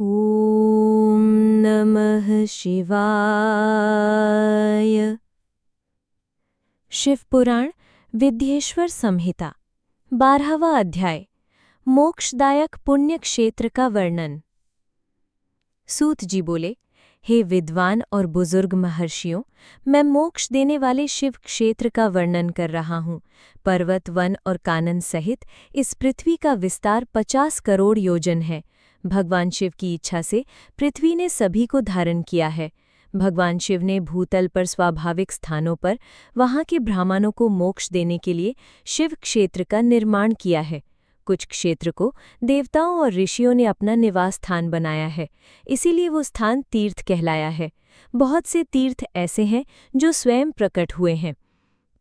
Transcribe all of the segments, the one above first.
ॐ नमः शिवाय। शिवपुराण विद्येश्वर संहिता 12वां अध्याय मोक्षदायक पुण्य क्षेत्र का वर्णन। सूत जी बोले, हे विद्वान और बुजुर्ग महर्षियों, मैं मोक्ष देने वाले शिव क्षेत्र का वर्णन कर रहा हूँ। पर्वत, वन और कानन सहित इस पृथ्वी का विस्तार 50 करोड़ योजन है। भगवान शिव की इच्छा से पृथ्वी ने सभी को धारण किया है। भगवान शिव ने भूतल पर स्वाभाविक स्थानों पर वहाँ के ब्राह्मणों को मोक्ष देने के लिए शिव क्षेत्र का निर्माण किया है। कुछ क्षेत्र को देवताओं और ऋषियों ने अपना निवास स्थान बनाया है, इसीलिए वो स्थान तीर्थ कहलाया है। बहुत से तीर्थ ऐसे हैं जो स्वयं प्रकट हुए हैं।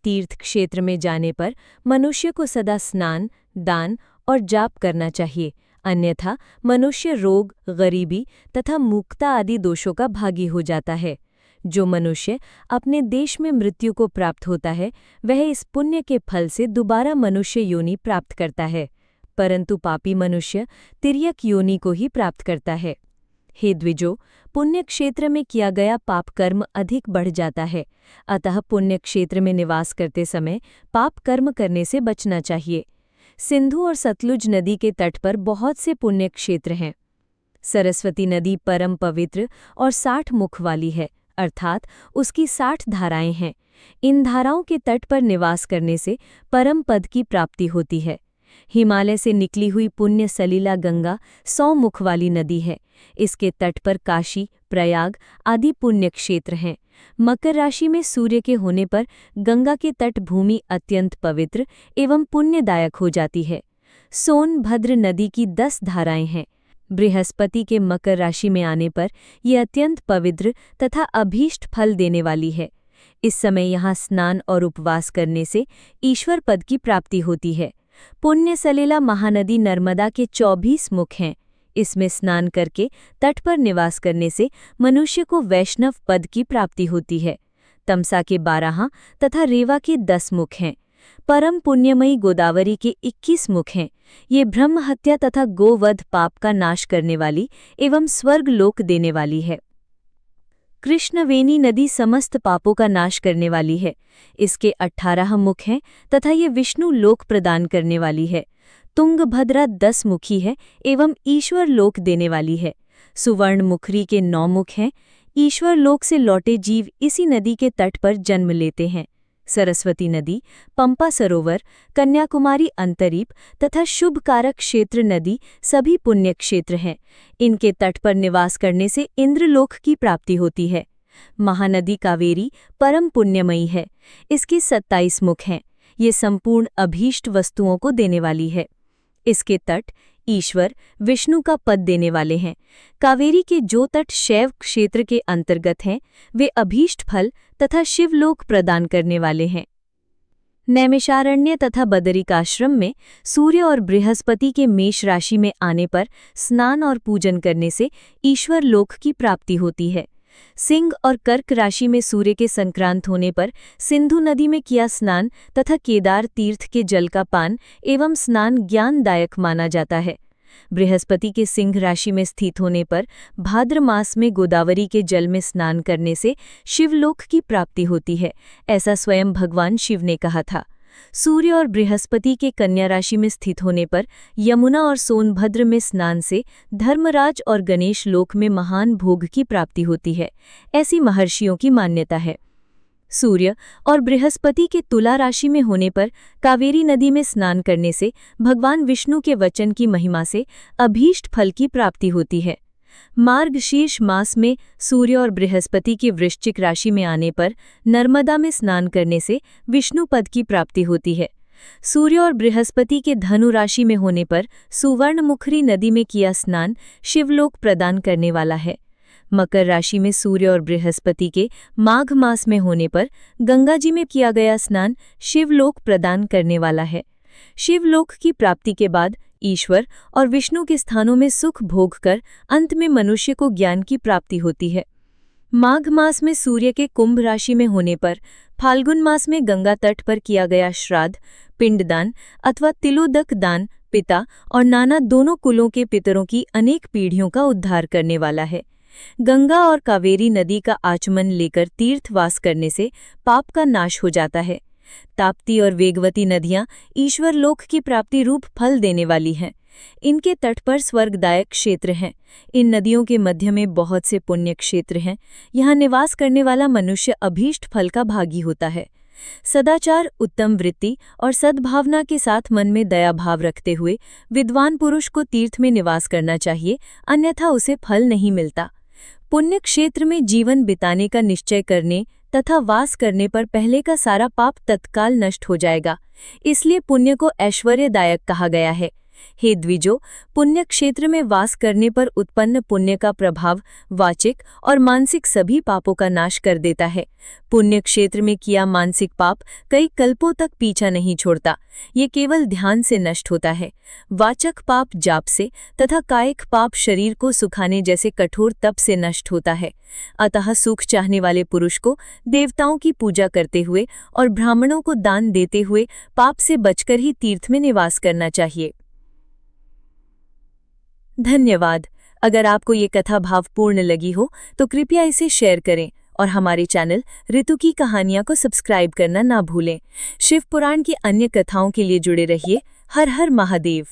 तीर्थ क्षेत्र में जाने पर मनुष्य को सदा स्नान, दान और जाप करना चाहिए, अन्यथा मनुष्य रोग, गरीबी तथा मूकता आदि दोषों का भागी हो जाता है। जो मनुष्य अपने देश में मृत्यु को प्राप्त होता है, वह इस पुण्य के फल से दोबारा मनुष्य योनि प्राप्त करता है, परंतु पापी मनुष्य तिर्यक योनि को ही प्राप्त करता है। हे द्विजो, पुण्य क्षेत्र में किया गया पाप कर्म अधिक बढ़ जाता है, अतः पुण्य क्षेत्र में निवास करते समय पाप कर्म करने से बचना चाहिए। सिंधु और सतलुज नदी के तट पर बहुत से पुण्य क्षेत्र हैं। सरस्वती नदी परम पवित्र और 60 मुख वाली है, अर्थात उसकी 60 धाराएं हैं। इन धाराओं के तट पर निवास करने से परम पद की प्राप्ति होती है। हिमालय से निकली हुई पुण्य सलीला गंगा 100 मुख वाली नदी है। इसके तट पर काशी, प्रयाग आदि पुण्य क्षेत्र हैं। मकर राशि में सूर्य के होने पर गंगा की तट भूमि अत्यंत पवित्र एवं पुण्यदायक हो जाती है। सोनभद्र नदी की 10 धाराएं हैं। बृहस्पति के मकर राशि में आने पर ये अत्यंत पवित्र तथा अभीष्ट फल देने वाली है। इस समय यहाँ स्नान और उपवास करने से ईश्वर पद की प्राप्ति होती है। पुण्य सलीला महानदी नर्मदा के 24 मुख हैं। इसमें स्नान करके तट पर निवास करने से मनुष्य को वैष्णव पद की प्राप्ति होती है। तमसा के 12 तथा रेवा के 10 मुख हैं। परम पुण्यमयी गोदावरी के 21 मुख हैं। ये ब्रह्म हत्या तथा गोवध पाप का नाश करने वाली एवं स्वर्ग लोक देने वाली है। कृष्णवेणी नदी समस्त पापों का नाश करने वाली है। इसके 18 मुख हैं तथा ये विष्णु लोक प्रदान करने वाली है। तुंगभद्रा 10 मुखी है एवं ईश्वर लोक देने वाली है। सुवर्ण मुखरी के 9 मुख हैं। ईश्वर लोक से लौटे जीव इसी नदी के तट पर जन्म लेते हैं। सरस्वती नदी, पंपा सरोवर, कन्याकुमारी अंतरीप तथा शुभकारक क्षेत्र नदी सभी पुण्य क्षेत्र हैं। इनके तट पर निवास करने से इंद्रलोक की प्राप्ति होती है। महानदी कावेरी परम पुण्यमयी है। इसके 27 मुख हैं। ये संपूर्ण अभीष्ट वस्तुओं को देने वाली है। इसके तट ईश्वर विष्णु का पद देने वाले हैं। कावेरी के जो तट शैव क्षेत्र के अंतर्गत हैं, वे अभीष्ट फल तथा शिवलोक प्रदान करने वाले हैं। नैमिषारण्य तथा बदरिकाश्रम में सूर्य और बृहस्पति के मेष राशि में आने पर स्नान और पूजन करने से ईश्वर लोक की प्राप्ति होती है। सिंह और कर्क राशि में सूर्य के संक्रांत होने पर सिंधु नदी में किया स्नान तथा केदार तीर्थ के जल का पान एवं स्नान ज्ञानदायक माना जाता है। बृहस्पति के सिंह राशि में स्थित होने पर भाद्र मास में गोदावरी के जल में स्नान करने से शिवलोक की प्राप्ति होती है, ऐसा स्वयं भगवान शिव ने कहा था। सूर्य और बृहस्पति के कन्या राशि में स्थित होने पर यमुना और सोनभद्र में स्नान से धर्मराज और गणेश लोक में महान भोग की प्राप्ति होती है, ऐसी महर्षियों की मान्यता है। सूर्य और बृहस्पति के तुला राशि में होने पर कावेरी नदी में स्नान करने से भगवान विष्णु के वचन की महिमा से अभीष्ट फल की प्राप्ति होती है। मार्गशीर्ष मास में सूर्य और बृहस्पति की वृश्चिक राशि में आने पर नर्मदा में स्नान करने से विष्णु पद की प्राप्ति होती है। सूर्य और बृहस्पति के धनु राशि में होने पर सुवर्णमुखरी नदी में किया स्नान शिवलोक प्रदान करने वाला है। मकर राशि में सूर्य और बृहस्पति के माघ मास में होने पर गंगा जी में किया गया स्नान शिवलोक प्रदान करने वाला है। शिवलोक की प्राप्ति के बाद ईश्वर और विष्णु के स्थानों में सुख भोग कर अंत में मनुष्य को ज्ञान की प्राप्ति होती है। माघ मास में सूर्य के कुंभ राशि में होने पर फाल्गुन मास में गंगा तट पर किया गया श्राद्ध, पिंडदान अथवा तिलोदक दान पिता और नाना दोनों कुलों के पितरों की अनेक पीढ़ियों का उद्धार करने वाला है। गंगा और कावेरी नदी का आचमन लेकर तीर्थवास करने से पाप का नाश हो जाता है। ताप्ती और वेगवती नदियां ईश्वर लोक की प्राप्ति रूप फल देने वाली हैं। इनके तट पर स्वर्गदायक क्षेत्र हैं। इन नदियों के मध्य में बहुत से पुण्य क्षेत्र हैं। यहाँ निवास करने वाला मनुष्य अभीष्ट फल का भागी होता है। सदाचार, उत्तम वृत्ति और सद्भावना के साथ मन में दया भाव रखते हुए विद्वान पुरुष को तीर्थ में निवास करना चाहिए, अन्यथा उसे फल नहीं मिलता। पुण्य क्षेत्र में जीवन बिताने का निश्चय करने तथा वास करने पर पहले का सारा पाप तत्काल नष्ट हो जाएगा। इसलिए पुण्य को ऐश्वर्यदायक कहा गया है। हे द्विजो, पुण्य क्षेत्र में वास करने पर उत्पन्न पुण्य का प्रभाव वाचिक और मानसिक सभी पापों का नाश कर देता है। पुण्य क्षेत्र में किया मानसिक पाप कई कल्पों तक पीछा नहीं छोड़ता, ये केवल ध्यान से नष्ट होता है। वाचक पाप जाप से तथा कायिक पाप शरीर को सुखाने जैसे कठोर तप से नष्ट होता है। अतः सुख चाहने वाले पुरुष को देवताओं की पूजा करते हुए और ब्राह्मणों को दान देते हुए पाप से बचकर ही तीर्थ में निवास करना चाहिए। धन्यवाद। अगर आपको ये कथा भावपूर्ण लगी हो तो कृपया इसे शेयर करें और हमारे चैनल ऋतु की कहानियां को सब्सक्राइब करना ना भूलें। शिव पुराण की अन्य कथाओं के लिए जुड़े रहिए। हर हर महादेव।